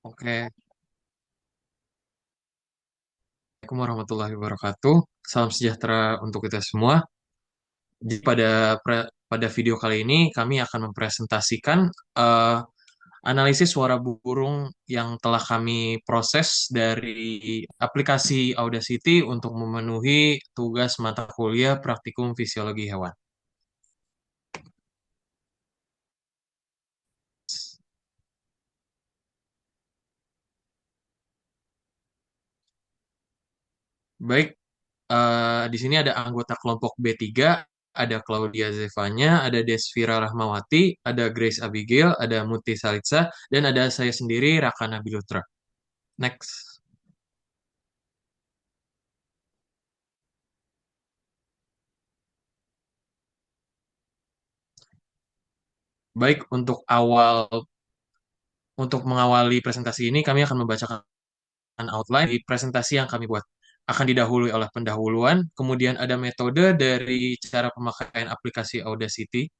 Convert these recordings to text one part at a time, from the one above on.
Oke, Assalamualaikum warahmatullahi wabarakatuh. Salam sejahtera untuk kita semua. Jadi pada video kali ini kami akan mempresentasikan eh, analisis suara burung yang telah kami proses dari aplikasi Audacity untuk memenuhi tugas mata kuliah praktikum fisiologi hewan. Baik, di sini ada anggota kelompok B3, ada Claudia Zevanya, ada Desvira Rahmawati, ada Grace Abigail, ada Muti Salitsa, dan ada saya sendiri, Rakana Bilutra. Next. Baik, untuk mengawali presentasi ini, kami akan membacakan outline di presentasi yang kami buat. Akan didahului oleh pendahuluan, kemudian ada metode dari cara pemakaian aplikasi Audacity,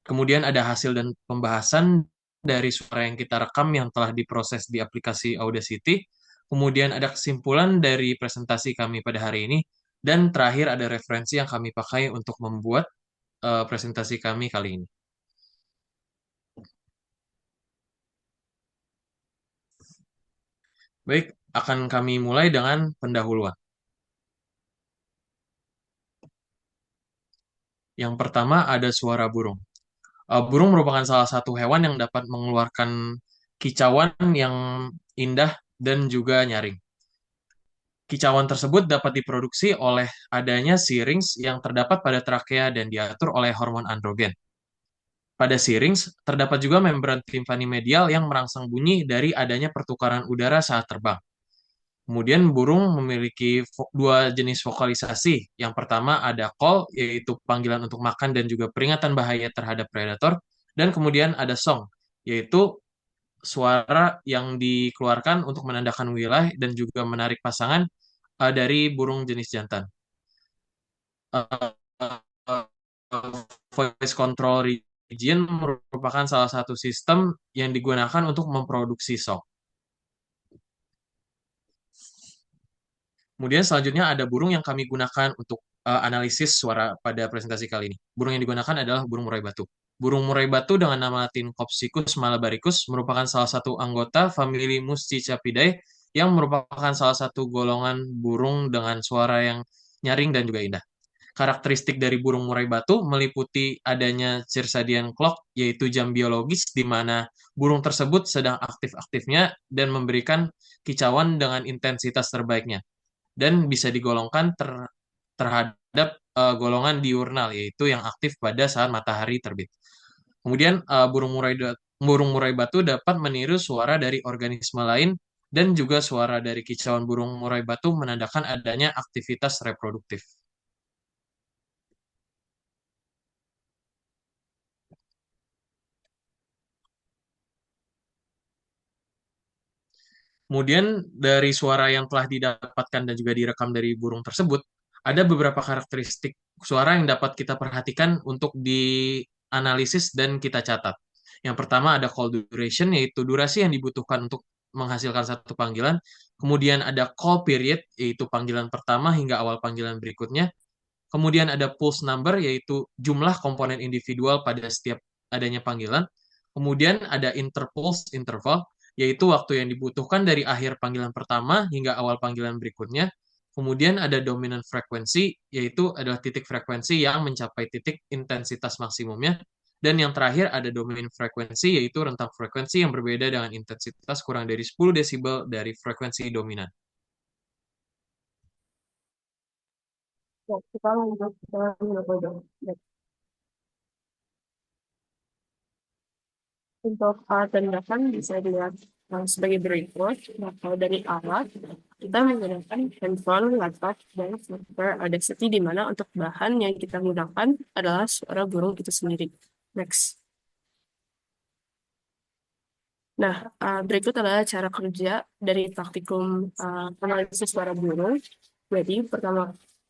kemudian ada hasil dan pembahasan dari suara yang kita rekam yang telah diproses di aplikasi Audacity. Kemudian ada kesimpulan dari presentasi kami pada hari ini. Dan terakhir ada referensi yang kami pakai untuk membuat presentasi kami kali ini. Baik, akan kami mulai dengan pendahuluan. Yang pertama ada suara burung. Burung merupakan salah satu hewan yang dapat mengeluarkan kicauan yang indah dan juga nyaring. Kicauan tersebut dapat diproduksi oleh adanya syrinx yang terdapat pada trakea dan diatur oleh hormon androgen. Pada syrinx, terdapat juga membran timpani medial yang merangsang bunyi dari adanya pertukaran udara saat terbang. Kemudian burung memiliki dua jenis vokalisasi. Yang pertama ada call, yaitu panggilan untuk makan dan juga peringatan bahaya terhadap predator. Dan kemudian ada song, yaitu suara yang dikeluarkan untuk menandakan wilayah dan juga menarik pasangan dari burung jenis jantan. Uh, Voice control region merupakan salah satu sistem yang digunakan untuk memproduksi song. Kemudian selanjutnya ada burung yang kami gunakan untuk analisis suara pada presentasi kali ini. Burung yang digunakan adalah burung murai batu. Burung murai batu dengan nama latin Copsychus malabaricus merupakan salah satu anggota famili Muscicapidae yang merupakan salah satu golongan burung dengan suara yang nyaring dan juga indah. Karakteristik dari burung murai batu meliputi adanya circadian clock, yaitu jam biologis di mana burung tersebut sedang aktif-aktifnya dan memberikan kicauan dengan intensitas terbaiknya dan bisa digolongkan terhadap golongan diurnal yaitu yang aktif pada saat matahari terbit. Kemudian burung murai batu dapat meniru suara dari organisme lain dan juga suara dari kicauan burung murai batu menandakan adanya aktivitas reproduktif. Kemudian dari suara yang telah didapatkan dan juga direkam dari burung tersebut, ada beberapa karakteristik suara yang dapat kita perhatikan untuk dianalisis dan kita catat. Yang pertama ada call duration, yaitu durasi yang dibutuhkan untuk menghasilkan satu panggilan. Kemudian ada call period, yaitu panggilan pertama hingga awal panggilan berikutnya. Kemudian ada pulse number, yaitu jumlah komponen individual pada setiap adanya panggilan. Kemudian ada interpulse interval, yaitu waktu yang dibutuhkan dari akhir panggilan pertama hingga awal panggilan berikutnya. Kemudian ada dominant frekuensi, yaitu adalah titik frekuensi yang mencapai titik intensitas maksimumnya. Dan yang terakhir ada dominant frekuensi, yaitu rentang frekuensi yang berbeda dengan intensitas kurang dari 10 desibel dari frekuensi dominan. Ya, kita lanjut ke metode. Ya, untuk alat tindakan bisa dilihat sebagai berikut. Nah, kalau dari alat, kita menggunakan handphone, laptop, dan software Audacity, di mana untuk bahan yang kita gunakan adalah suara burung itu sendiri. Next. Nah, berikut adalah cara kerja dari praktikum analisis suara burung. Jadi,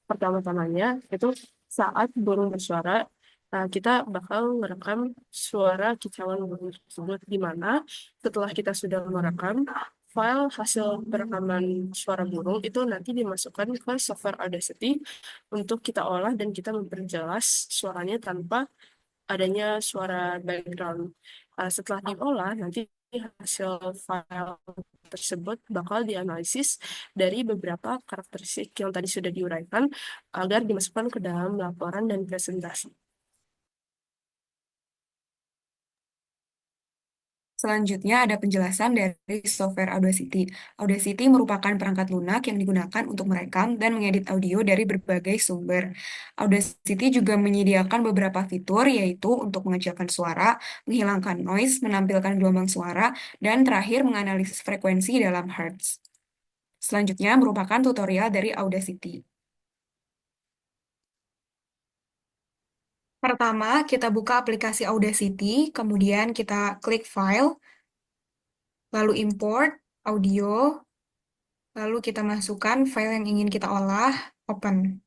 pertama-tamanya itu saat burung bersuara, Nah, kita bakal merekam suara kicauan burung tersebut di mana setelah kita sudah merekam, file hasil perekaman suara burung itu nanti dimasukkan ke software Audacity untuk kita olah dan kita memperjelas suaranya tanpa adanya suara background. Setelah diolah, nanti hasil file tersebut bakal dianalisis dari beberapa karakteristik yang tadi sudah diuraikan agar dimasukkan ke dalam laporan dan presentasi. Selanjutnya ada penjelasan dari software Audacity. Audacity merupakan perangkat lunak yang digunakan untuk merekam dan mengedit audio dari berbagai sumber. Audacity juga menyediakan beberapa fitur, yaitu untuk mengecilkan suara, menghilangkan noise, menampilkan gelombang suara, dan terakhir menganalisis frekuensi dalam hertz. Selanjutnya merupakan tutorial dari Audacity. Pertama, kita buka aplikasi Audacity, kemudian kita klik File, lalu Import, Audio, lalu kita masukkan file yang ingin kita olah, Open.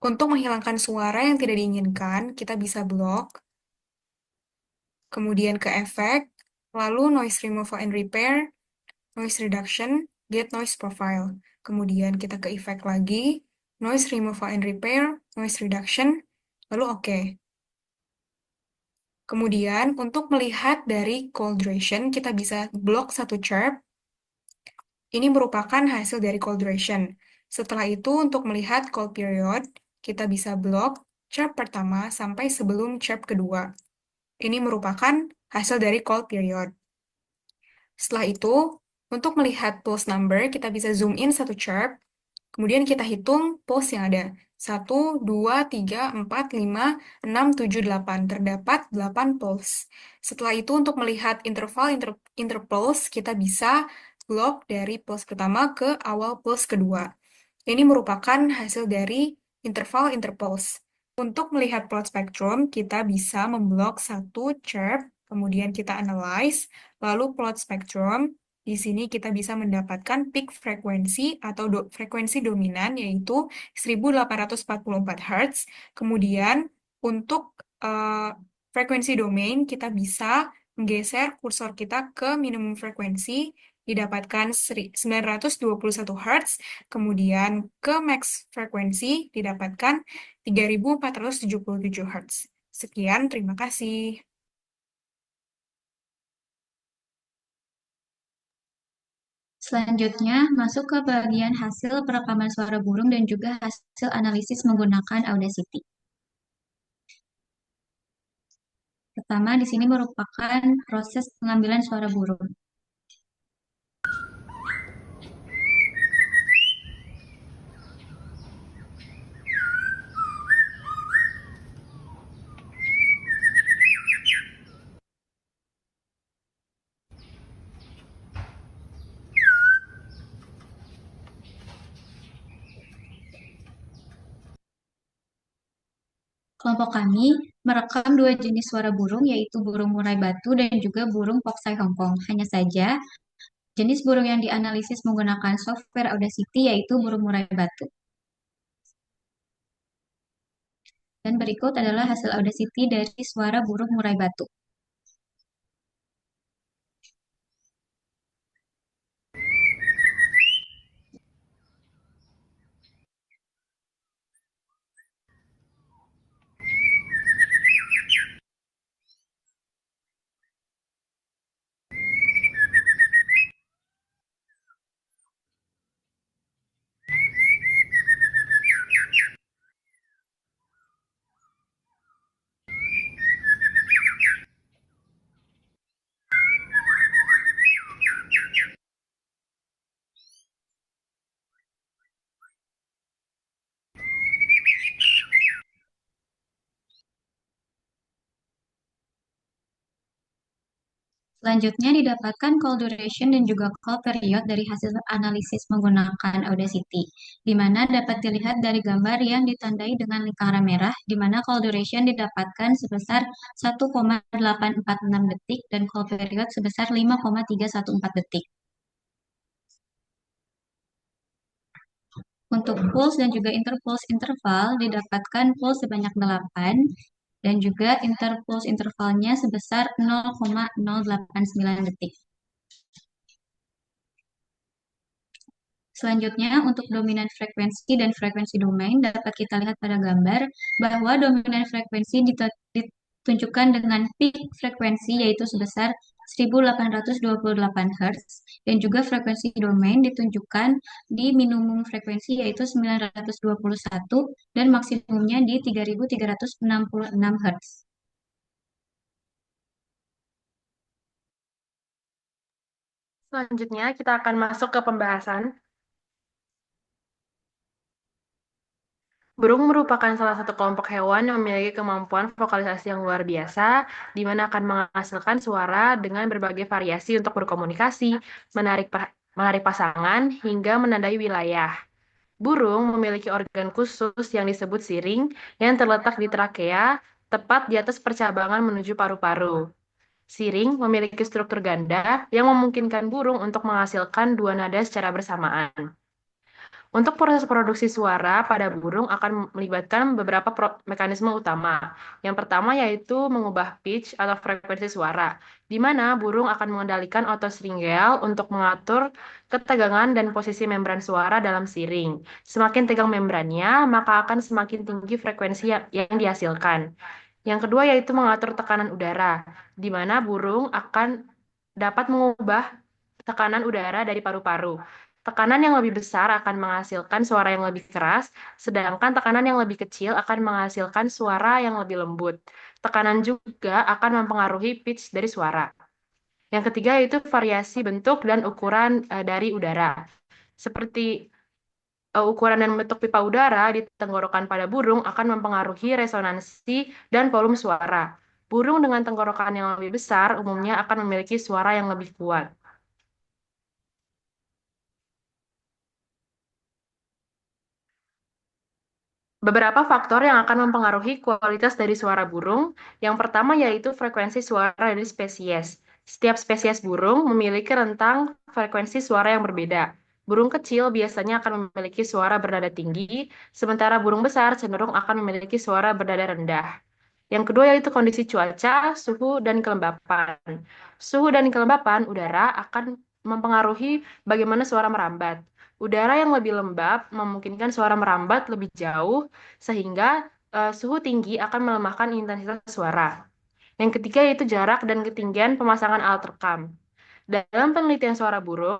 Untuk menghilangkan suara yang tidak diinginkan, kita bisa blok, kemudian ke efek, lalu Noise Removal and Repair, Noise Reduction, Get Noise Profile. Kemudian kita ke efek lagi, Noise Removal and Repair, Noise Reduction, lalu oke. Kemudian, untuk melihat dari call duration, kita bisa blok satu chirp. Ini merupakan hasil dari call duration. Setelah itu, untuk melihat call period, kita bisa blok chirp pertama sampai sebelum chirp kedua. Ini merupakan hasil dari call period. Setelah itu, untuk melihat pulse number, kita bisa zoom in satu chirp, kemudian kita hitung pulse yang ada. 1, 2, 3, 4, 5, 6, 7, 8. Terdapat 8 pulse. Setelah itu, untuk melihat interval interpulse, kita bisa blok dari pulse pertama ke awal pulse kedua. Ini merupakan hasil dari interval interpulse. Untuk melihat plot spektrum, kita bisa memblok satu chirp, kemudian kita analyze, lalu plot spektrum. Di sini kita bisa mendapatkan peak frekuensi atau frekuensi dominan, yaitu 1844 Hz. Kemudian, untuk frekuensi domain, kita bisa menggeser kursor kita ke minimum frekuensi, didapatkan 921 Hz, kemudian ke max frekuensi didapatkan 3477 Hz. Sekian, terima kasih. Selanjutnya, masuk ke bagian hasil perekaman suara burung dan juga hasil analisis menggunakan Audacity. Pertama, di sini merupakan proses pengambilan suara burung. Kelompok kami merekam dua jenis suara burung, yaitu burung murai batu dan juga burung foxai Hongkong. Hanya saja, jenis burung yang dianalisis menggunakan software Audacity yaitu burung murai batu. Dan berikut adalah hasil Audacity dari suara burung murai batu. Selanjutnya didapatkan call duration dan juga call period dari hasil analisis menggunakan Audacity, di mana dapat dilihat dari gambar yang ditandai dengan lingkaran merah, di mana call duration didapatkan sebesar 1,846 detik dan call period sebesar 5,314 detik. Untuk pulse dan juga interpulse interval didapatkan pulse sebanyak 8 dan juga interpulse intervalnya sebesar 0,089 detik. Selanjutnya, untuk dominan frekuensi dan frekuensi domain dapat kita lihat pada gambar bahwa dominan frekuensi ditunjukkan dengan peak frekuensi yaitu sebesar 1828 Hz dan juga frekuensi domain ditunjukkan di minimum frekuensi yaitu 921 dan maksimumnya di 3366 Hz. Selanjutnya, kita akan masuk ke pembahasan. Burung merupakan salah satu kelompok hewan yang memiliki kemampuan vokalisasi yang luar biasa, di mana akan menghasilkan suara dengan berbagai variasi untuk berkomunikasi, menarik pasangan, hingga menandai wilayah. Burung memiliki organ khusus yang disebut siring yang terletak di trakea, tepat di atas percabangan menuju paru-paru. Siring memiliki struktur ganda yang memungkinkan burung untuk menghasilkan dua nada secara bersamaan. Untuk proses produksi suara pada burung akan melibatkan beberapa mekanisme utama. Yang pertama yaitu mengubah pitch atau frekuensi suara, di mana burung akan mengendalikan otosringel untuk mengatur ketegangan dan posisi membran suara dalam siring. Semakin tegang membrannya, maka akan semakin tinggi frekuensi yang dihasilkan. Yang kedua yaitu mengatur tekanan udara, di mana burung akan dapat mengubah tekanan udara dari paru-paru. Tekanan yang lebih besar akan menghasilkan suara yang lebih keras, sedangkan tekanan yang lebih kecil akan menghasilkan suara yang lebih lembut. Tekanan juga akan mempengaruhi pitch dari suara. Yang ketiga yaitu variasi bentuk dan ukuran dari udara. Seperti ukuran dan bentuk pipa udara di tenggorokan pada burung akan mempengaruhi resonansi dan volume suara. Burung dengan tenggorokan yang lebih besar umumnya akan memiliki suara yang lebih kuat. Beberapa faktor yang akan mempengaruhi kualitas dari suara burung. Yang pertama yaitu frekuensi suara dari spesies. Setiap spesies burung memiliki rentang frekuensi suara yang berbeda. Burung kecil biasanya akan memiliki suara bernada tinggi, sementara burung besar cenderung akan memiliki suara bernada rendah. Yang kedua yaitu kondisi cuaca, suhu, dan kelembapan. Suhu dan kelembapan udara akan mempengaruhi bagaimana suara merambat. Udara yang lebih lembab memungkinkan suara merambat lebih jauh, sehingga suhu tinggi akan melemahkan intensitas suara. Yang ketiga yaitu jarak dan ketinggian pemasangan alat rekam. Dalam penelitian suara burung,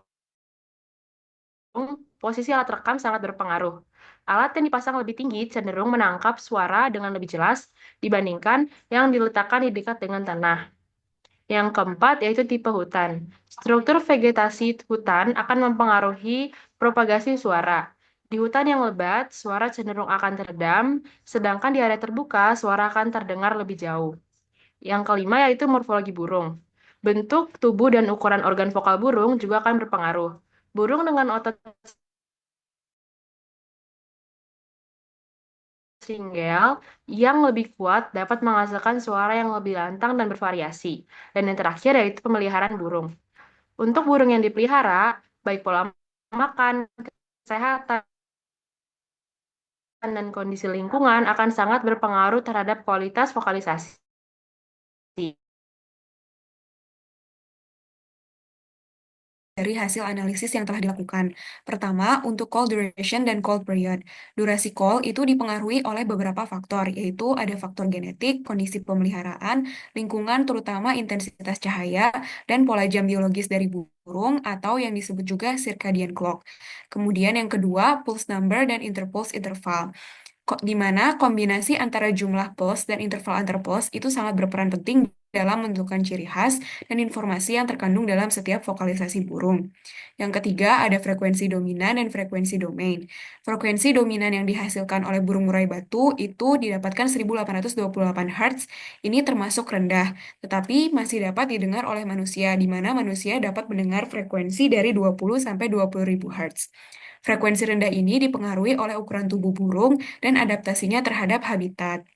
posisi alat rekam sangat berpengaruh. Alat yang dipasang lebih tinggi cenderung menangkap suara dengan lebih jelas dibandingkan yang diletakkan di dekat dengan tanah. Yang keempat yaitu tipe hutan. Struktur vegetasi hutan akan mempengaruhi propagasi suara. Di hutan yang lebat, suara cenderung akan teredam, sedangkan di area terbuka, suara akan terdengar lebih jauh. Yang kelima yaitu morfologi burung. Bentuk, tubuh, dan ukuran organ vokal burung juga akan berpengaruh. Burung dengan otot singgel yang lebih kuat dapat menghasilkan suara yang lebih lantang dan bervariasi. Dan yang terakhir yaitu pemeliharaan burung. Untuk burung yang dipelihara, baik pola makan, kesehatan, dan kondisi lingkungan akan sangat berpengaruh terhadap kualitas vokalisasi. Dari hasil analisis yang telah dilakukan. Pertama, untuk call duration dan call period. Durasi call itu dipengaruhi oleh beberapa faktor, yaitu ada faktor genetik, kondisi pemeliharaan, lingkungan terutama intensitas cahaya, dan pola jam biologis dari burung atau yang disebut juga circadian clock. Kemudian yang kedua, pulse number dan interpulse interval. Di mana kombinasi antara jumlah pulse dan interval antar pulse itu sangat berperan penting dalam menentukan ciri khas dan informasi yang terkandung dalam setiap vokalisasi burung. Yang ketiga, ada frekuensi dominan dan frekuensi domain. Frekuensi dominan yang dihasilkan oleh burung murai batu itu didapatkan 1828 Hz. Ini termasuk rendah, tetapi masih dapat didengar oleh manusia, di mana manusia dapat mendengar frekuensi dari 20 sampai 20 ribu Hz. Frekuensi rendah ini dipengaruhi oleh ukuran tubuh burung dan adaptasinya terhadap habitat.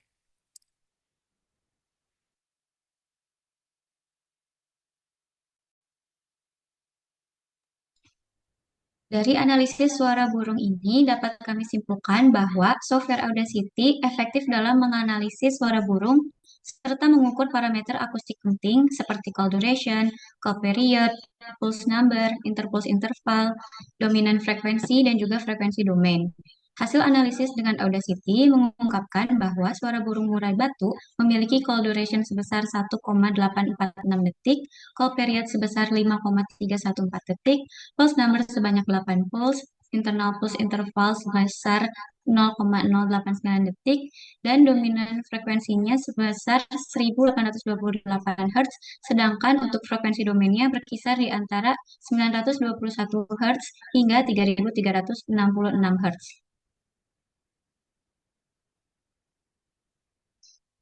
Dari analisis suara burung ini dapat kami simpulkan bahwa software Audacity efektif dalam menganalisis suara burung serta mengukur parameter akustik penting seperti call duration, call period, pulse number, interpulse interval, dominan frekuensi, dan juga frekuensi domain. Hasil analisis dengan Audacity mengungkapkan bahwa suara burung murai batu memiliki call duration sebesar 1,846 detik, call period sebesar 5,314 detik, pulse number sebanyak 8 pulse, internal pulse interval sebesar 0,089 detik, dan dominan frekuensinya sebesar 1828 Hz, sedangkan untuk frekuensi domainnya berkisar di antara 921 Hz hingga 3366 Hz.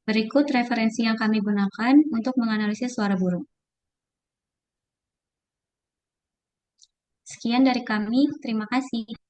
Berikut referensi yang kami gunakan untuk menganalisis suara burung. Sekian dari kami, terima kasih.